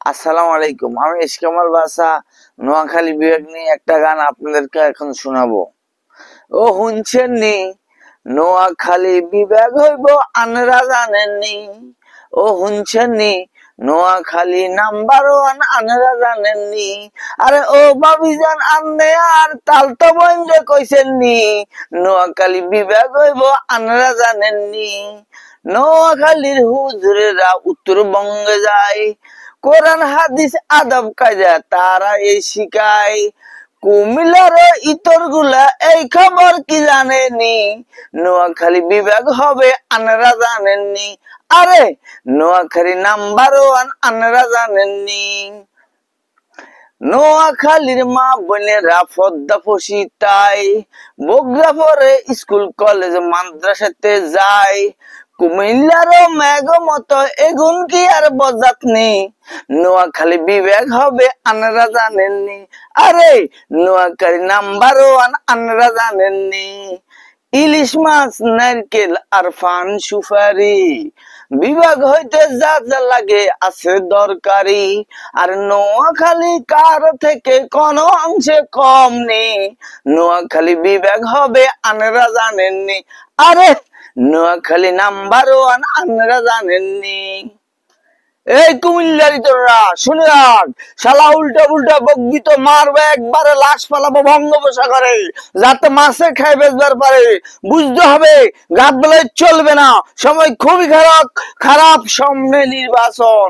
আসসালামু আলাইকুম। আমি ইসকামাল বাসা নোয়াখালী বিভাগ নিয়ে একটা গান আপনাদেরকে এখন শোনাবো। ও শুনছেন নি? নোয়াখালী বিভাগ হইব আনরা জানেননি। ও শুনছেন নি? নোয়াখালী নাম্বার ওয়ান আনরা জানেননি। আরে ও বাবি জান আন্নে আর তাল তো বন্ধে কইছেন নি। নোয়াখালী বিভাগ হইব আনরা জানেননি। নোয়াখালীর হুজুরেরা উত্তরবঙ্গে যায়, কোরআন হাদিস আদব কায়দা তারা এই শিখায়। কুমিল্লার ইতর গুলা এই খবর কি জানেনি? নোয়াখালী বিভাগ হবে আনারা জানেননি। আরে নোয়াখালী নাম্বার ওয়ান আনারা জানেননি। নোয়াখালীর মা বোনেরা পদ্মা তাই বগুড়া পরে স্কুল কলেজ মাদ্রাসাতে যায়। কুমিল্লারও মেঘ মতো এগুন কি আর বজাতনি। নোয়াখালী বিভাগ হবে আনারা জানেননি। আরে নোয়াখালী নাম্বার ওয়ান আনারা জানেননি। ইলিশ মাছ, নারকেল আর পান সুপারি বিভাগ হইতে যা যা লাগে আছে দরকারি। আর নোয়াখালী কার থেকে কোনো অংশে কম নেই। নোয়াখালী বিভাগ হবে আনারা জানেননি। আরে নোয়াখালী নাম্বার ওয়ান আনারা জানেননি। এই কুমিল্লারি তোরা শুনে রাখ, শালা উল্টা উল্টা বকবি তো মারবে, একবারে লাশ পালাবো বঙ্গোপসাগরে, যাতে মাছে খাই বেচবার পারে। বুঝতে হবে গাছ বেলায় চলবে না, সময় খুবই খারাপ খারাপ, সামনে নির্বাচন।